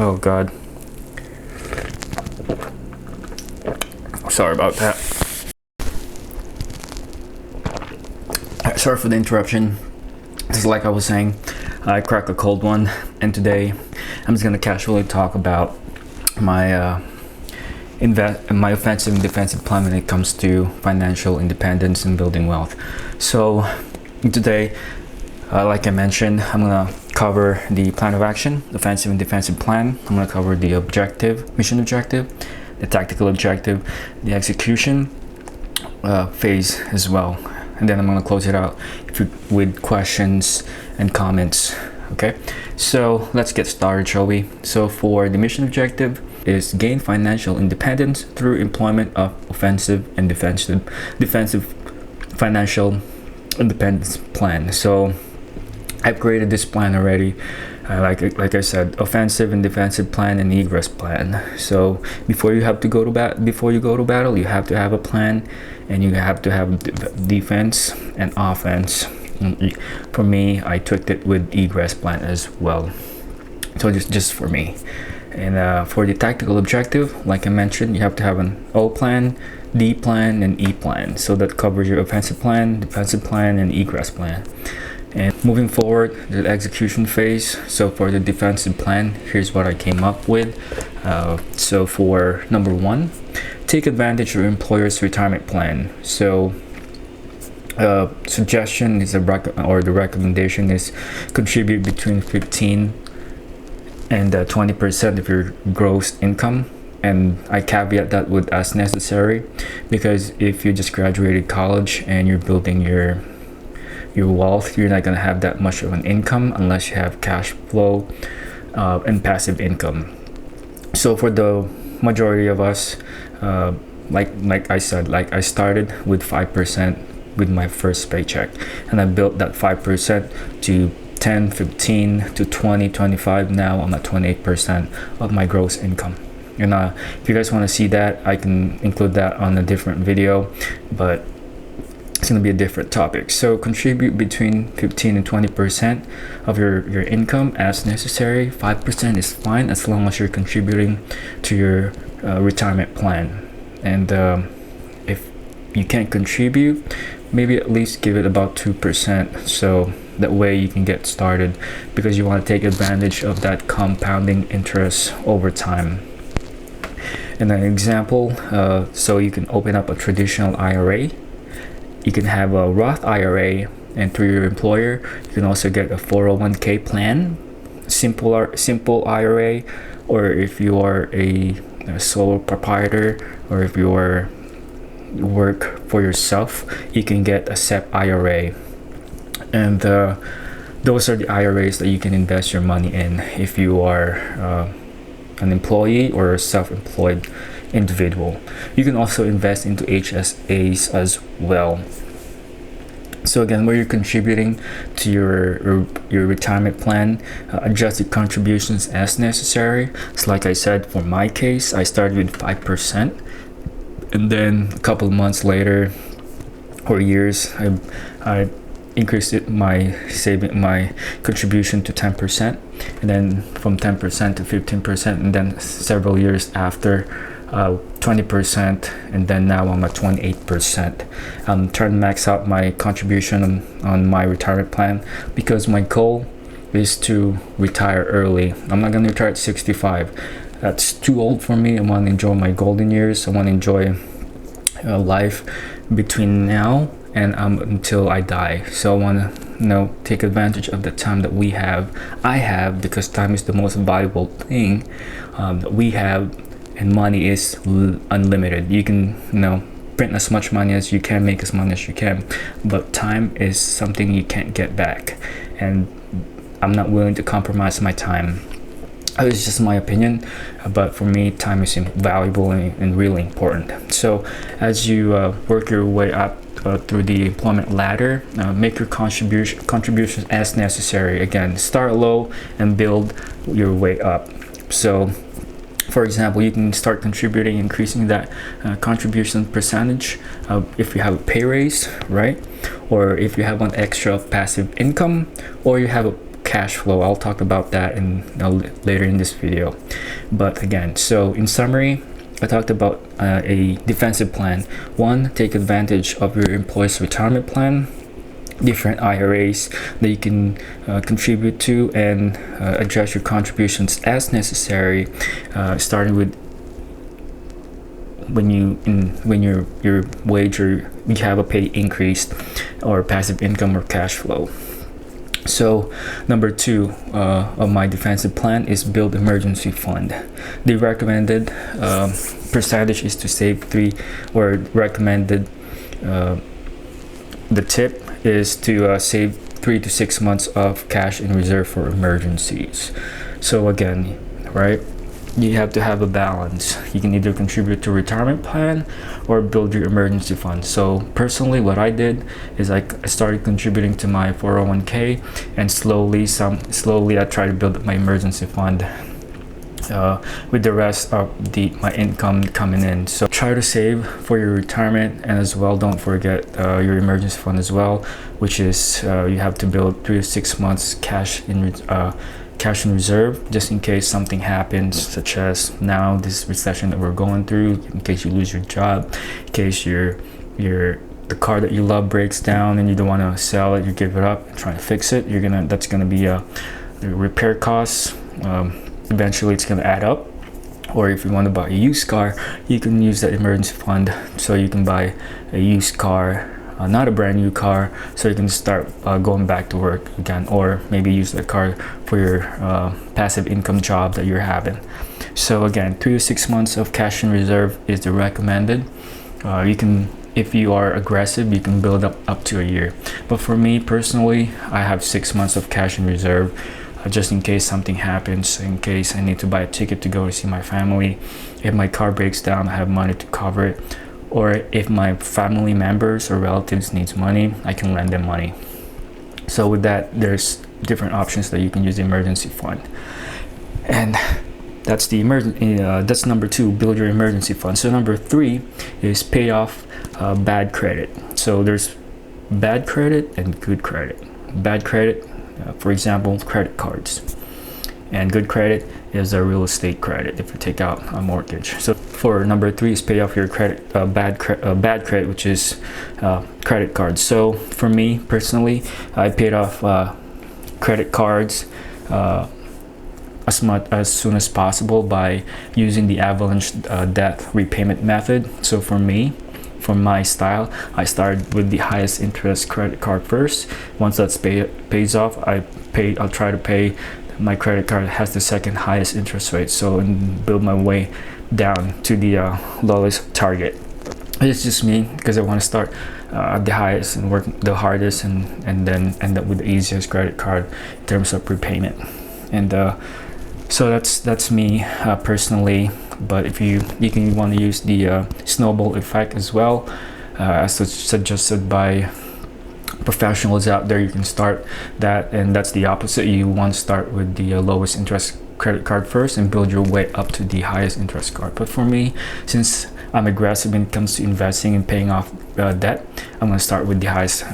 Oh God. Sorry about that. Sorry for the interruption. Just like I was saying, I cracked a cold one, and today I'm just gonna casually talk about my my offensive and defensive plan when it comes to financial independence and building wealth. So today, like I mentioned, I'm gonna cover the plan of action, offensive and defensive plan. I'm gonna cover the objective, mission objective, the tactical objective, the execution phase as well. And then I'm gonna close it out with questions and comments. Okay, so let's get started, shall we? So for the mission objective is gain financial independence through employment of offensive and defensive financial independence plan. So I've created this plan already. Like I said, offensive and defensive plan and egress plan. So before you go to battle, you have to have a plan, and you have to have defense and offense. For me, I took it with egress plan as well. So just for me. And for the tactical objective, like I mentioned, you have to have an O plan, D plan, and E plan. So that covers your offensive plan, defensive plan, and egress plan. And moving forward, the execution phase. So for the defensive plan, here's what I came up with. So for number 1, take advantage of your employer's retirement plan. So suggestion is the recommendation is contribute between 15 and 20% of your gross income. And I caveat that with as necessary, because if you just graduated college and you're building your wealth, you're not going to have that much of an income unless you have cash flow and passive income. So for the majority of us, like I said, I started with 5% with my first paycheck, and I built that 5% to 10, 15 to 20, 25. Now I'm at 28% of my gross income. And if you guys want to see that, I can include that on a different video, but it's going to be a different topic. So contribute between 15 and 20% of your income as necessary. 5% is fine as long as you're contributing to your retirement plan. And if you can't contribute, maybe at least give it about 2%, so that way you can get started, because you want to take advantage of that compounding interest over time. And an example, so you can open up a traditional IRA. You can have a Roth IRA, and through your employer, you can also get a 401k plan, simple IRA, or if you are a sole proprietor, or if you work for yourself, you can get a SEP IRA. And those are the IRAs that you can invest your money in if you are an employee or a self-employed individual. You can also invest into HSAs as well. So again, where you're contributing to your retirement plan, adjust your contributions as necessary. So like I said, for my case, I started with 5%, and then a couple of months later or years, I increased my contribution to 10%, and then from 10% to 15%, and then several years after 20%, and then now I'm at 28%. I'm trying to max out my contribution on my retirement plan, because my goal is to retire early. I'm not going to retire at 65. That's too old for me. I want to enjoy my golden years. I want to enjoy life between now and until I die. So I want to take advantage of the time that I have, because time is the most valuable thing that we have, and money is unlimited. You can print as much money as you can, make as money as you can, but time is something you can't get back, and I'm not willing to compromise my time. It's just my opinion, but for me, time is valuable and really important. So as you work your way up through the employment ladder, make your contributions as necessary. Again, start low and build your way up. So for example, you can start contributing, increasing that contribution percentage if you have a pay raise, right? Or if you have an extra passive income, or you have a cash flow. I'll talk about that in later in this video. But again, so in summary, I talked about a defensive plan. One, take advantage of your employee's retirement plan, different IRAs that you can contribute to, and adjust your contributions as necessary, starting with when your wage or you have a pay increase, or passive income or cash flow. So number 2 of my defensive plan is build emergency fund. The recommended percentage is to save 3, or recommended the tip is to save 3 to 6 months of cash in reserve for emergencies. So again, right, you have to have a balance. You can either contribute to a retirement plan or build your emergency fund. So personally, what I did is I started contributing to my 401k, and slowly I tried to build up my emergency fund with the rest of my income coming in. So try to save for your retirement, and as well don't forget your emergency fund as well, which is you have to build 3 to 6 months cash in reserve, just in case something happens, such as now this recession that we're going through, in case you lose your job, in case the car that you love breaks down and you don't want to sell it, you give it up, trying to fix it, that's gonna be a repair costs. Eventually it's going to add up. Or if you want to buy a used car, you can use that emergency fund, so you can buy a used car, not a brand new car, so you can start going back to work again, or maybe use that car for your passive income job that you're having. So again, 3 to 6 months of cash in reserve is the recommended. You can, if you are aggressive, you can build up to a year, but for me personally, I have 6 months of cash in reserve, just in case something happens, in case I need to buy a ticket to go to see my family. If my car breaks down, I have money to cover it. Or if my family members or relatives needs money, I can lend them money. So with that, there's different options that you can use the emergency fund. And that's that's number 2, build your emergency fund. So number 3 is pay off bad credit. So there's bad credit and good credit. Bad credit, for example, credit cards, and good credit is a real estate credit if you take out a mortgage. So for number 3 is pay off your bad credit, which is credit cards. So for me personally, I paid off credit cards as soon as possible by using the avalanche debt repayment method. So for me, for my style, I started with the highest interest credit card first. Once that's pays off, I'll try to pay my credit card that has the second highest interest rate, so and build my way down to the lowest target. It's just me, because I want to start at the highest and work the hardest, and then end up with the easiest credit card in terms of repayment. And so that's me personally. But if you want to use the snowball effect as well, as suggested by professionals out there, you can start that, and that's the opposite. You want to start with the lowest interest credit card first and build your way up to the highest interest card. But for me, since I'm aggressive when it comes to investing and paying off debt, I'm going to start with the highest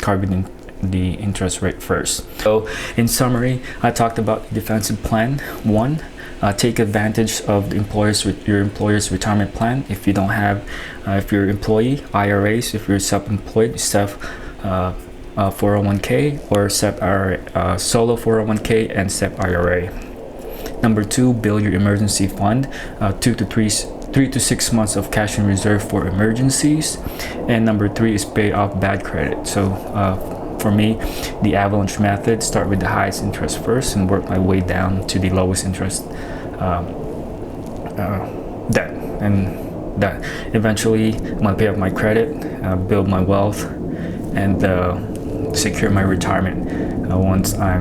card with the interest rate first. So in summary, I talked about the defensive plan. 1, take advantage of your employer's retirement plan. If you don't have, if you're employee, IRAs. If you're self-employed, SEP 401k, or SEP IRA, solo 401k and SEP IRA. Number 2, build your emergency fund. 3 to 6 months of cash in reserve for emergencies. And number 3 is pay off bad credit. So for me, the avalanche method, start with the highest interest first and work my way down to the lowest interest debt, and that eventually I'm gonna pay off my credit, build my wealth, and secure my retirement once I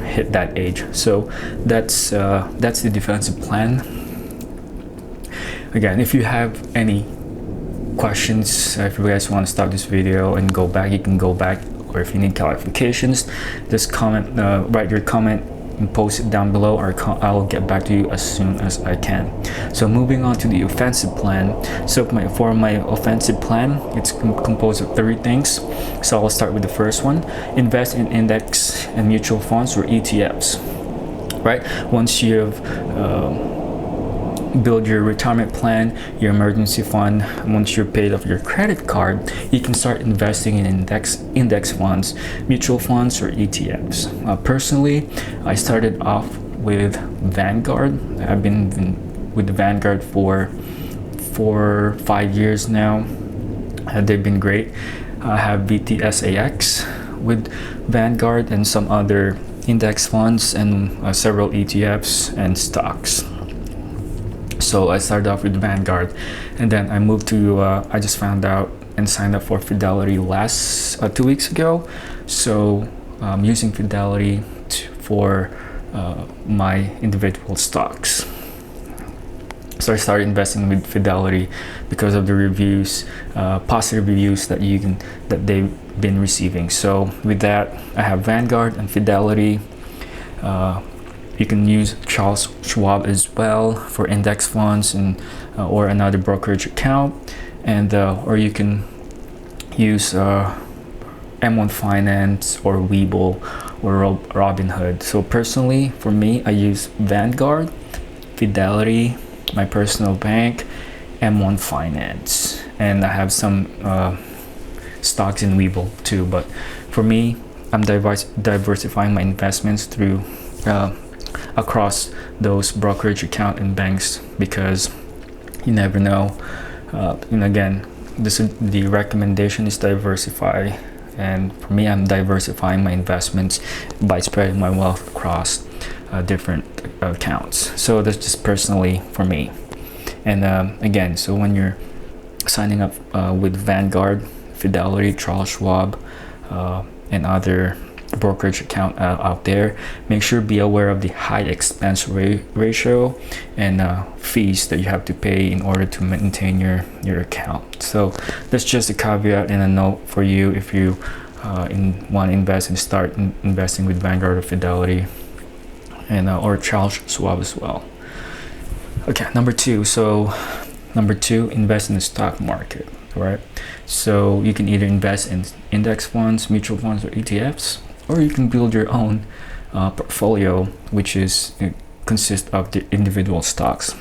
hit that age. So that's the defensive plan. Again, if you have any questions, if you guys want to stop this video and go back, you can go back, or if you need clarifications, just comment, write your comment post it down below, or I'll get back to you as soon as I can. So moving on to the offensive plan. So for my offensive plan, it's composed of 3 things. So I'll start with the first one: invest in index and mutual funds, or ETFs. Right? Once you've build your retirement plan, your emergency fund, once you're paid off your credit card, you can start investing in index funds, mutual funds, or ETFs. Personally, I started off with Vanguard. I've been with Vanguard for 4-5 years now. They've been great. I have VTSAX with Vanguard and some other index funds and several ETFs and stocks. So I started off with Vanguard, and then I moved to I just found out and signed up for Fidelity last 2 weeks ago. So I'm using Fidelity for my individual stocks. So I started investing with Fidelity because of the reviews, positive reviews that they've been receiving. So with that, I have Vanguard and Fidelity. You can use Charles Schwab as well for index funds and or another brokerage account, and or you can use M1 Finance or Webull or Robinhood. So personally, for me, I use Vanguard, Fidelity, my personal bank, M1 Finance, and I have some stocks in Webull too. But for me, I'm diversifying my investments through across those brokerage account and banks, because you never know. And again, the recommendation is diversify, and for me, I'm diversifying my investments by spreading my wealth across different accounts. So that's just personally for me. And again, so when you're signing up with Vanguard, Fidelity, Charles Schwab, and other brokerage account out there, make sure be aware of the high expense ratio and fees that you have to pay in order to maintain your account. So that's just a caveat and a note for you if you want to invest and start investing with Vanguard or Fidelity, and or Charles Schwab as well. Okay, number two, invest in the stock market. Right, so you can either invest in index funds, mutual funds, or ETFs, or you can build your own portfolio, which consists of the individual stocks.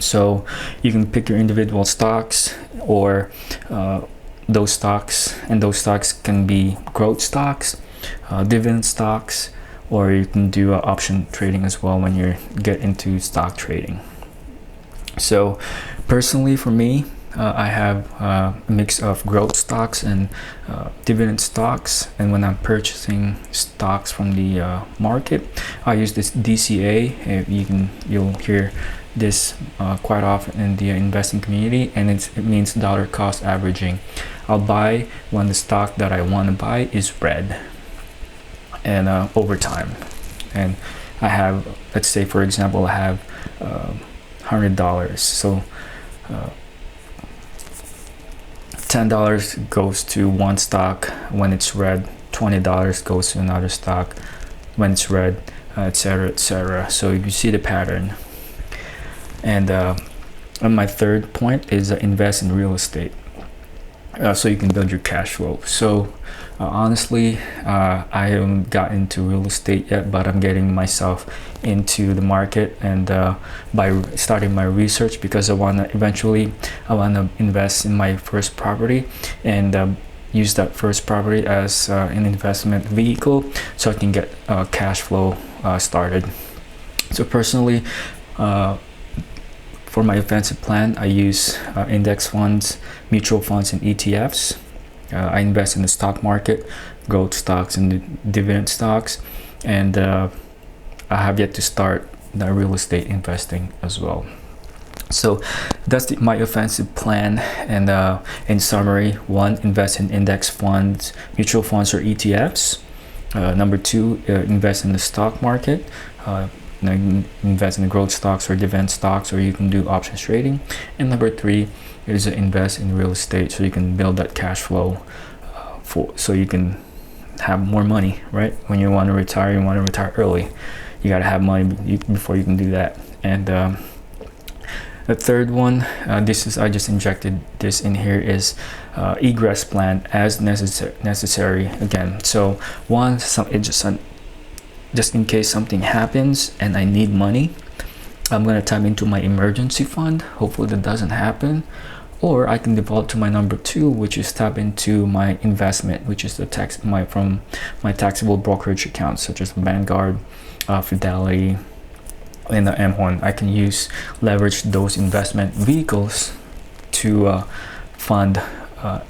So you can pick your individual stocks, or those stocks can be growth stocks, dividend stocks, or you can do option trading as well when you get into stock trading. So personally, for me, I have a mix of growth stocks and dividend stocks, and when I'm purchasing stocks from the market, I use this DCA. You'll hear this quite often in the investing community, and it means dollar cost averaging. I'll buy when the stock that I want to buy is red, and over time. And I have, let's say for example, I have $100, so $10 goes to one stock when it's red, $20 goes to another stock when it's red, etc., etc. So you see the pattern. And my third point is invest in real estate, so you can build your cash flow. So honestly, I haven't got into real estate yet, but I'm getting myself into the market, and by starting my research, because I want to invest in my first property and use that first property as an investment vehicle, so I can get cash flow started. So personally, for my offensive plan, I use index funds, mutual funds, and ETFs. I invest in the stock market, growth stocks, and dividend stocks, and I have yet to start the real estate investing as well. So that's my offensive plan. And in summary, 1, invest in index funds, mutual funds, or ETFs. Number 2, invest in the stock market. You can invest in the growth stocks or dividend stocks, or you can do options trading. And number 3 is invest in real estate, so you can build that cash flow so you can have more money, right? When you want to retire, you want to retire early, you got to have money before you can do that. And the third one, this is, I just injected this in here, is egress plan as necessary again. So one, just in case something happens and I need money, I'm going to tap into my emergency fund. Hopefully that doesn't happen. Or I can default to my number 2, which is tap into my investment, which is from my taxable brokerage accounts, such as Vanguard, Fidelity, and the M1. I can leverage those investment vehicles to fund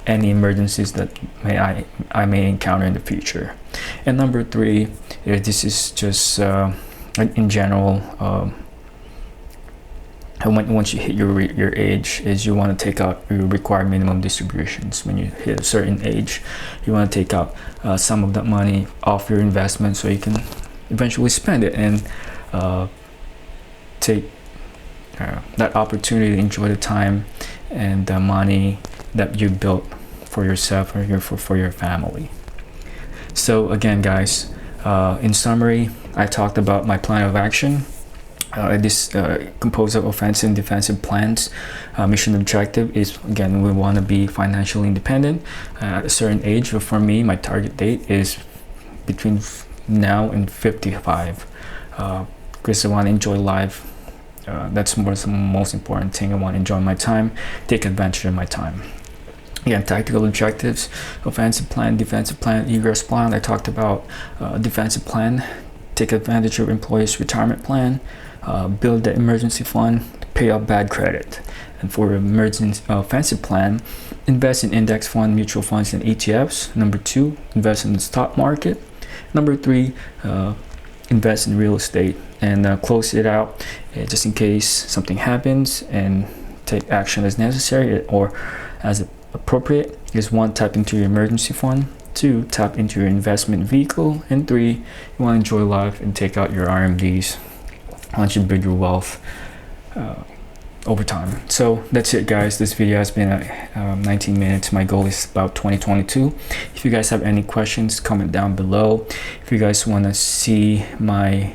any emergencies that I may encounter in the future. And number 3, this is just in general. Once you hit your age, is you want to take out your required minimum distributions. When you hit a certain age, you want to take out some of that money off your investment so you can eventually spend it and take that opportunity to enjoy the time and the money that you built for yourself or for your family. So again, guys, in summary, I talked about my plan of action. This composed of offensive and defensive plans. Mission objective is, again, we want to be financially independent at a certain age. But for me, my target date is between now and 55, because I want to enjoy life. That's the most important thing. I want to enjoy my time, take advantage of my time. Again, tactical objectives: offensive plan, defensive plan, egress plan. I talked about defensive plan. Take advantage of employees' retirement plan. Build the emergency fund, pay off bad credit. And for emergency offensive plan, invest in index fund, mutual funds, and ETFs. Number 2, invest in the stock market. Number 3, invest in real estate. And close it out just in case something happens, and take action as necessary or as appropriate. Is 1, tap into your emergency fund. 2, tap into your investment vehicle. And 3, you want to enjoy life and take out your RMDs once you build your wealth over time. So that's it, guys. This video has been 19 minutes. My goal is about 2022. If you guys have any questions, comment down below. If you guys want to see my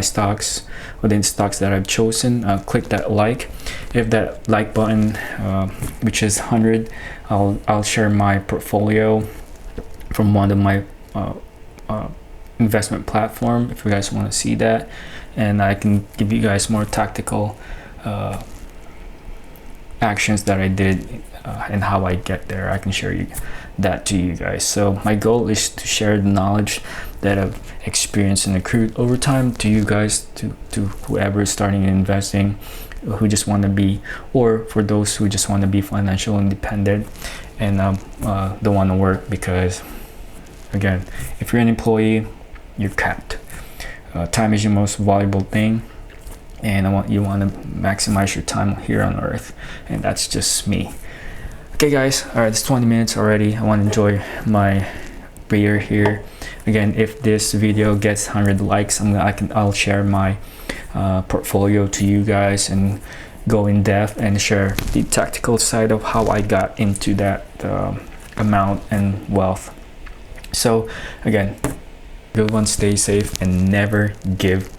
stocks, within stocks that I've chosen, click that like. If that like button which is 100, I'll share my portfolio from one of my investment platform, if you guys want to see that, and I can give you guys more tactical actions that I did and how I get there. I can share that to you guys. So my goal is to share the knowledge that I've experienced and accrued over time to you guys, to whoever is starting investing, who just want to be, or for those who just want to be financial independent and don't want to work, because again, if you're an employee, you're capped. Time is your most valuable thing, and you want to maximize your time here on earth, and that's just me. Okay, guys, all right, it's 20 minutes already. I want to enjoy my beer here. Again, if this video gets 100 likes, I'll share my portfolio to you guys and go in depth and share the tactical side of how I got into that amount and wealth. So again, good one, stay safe and never give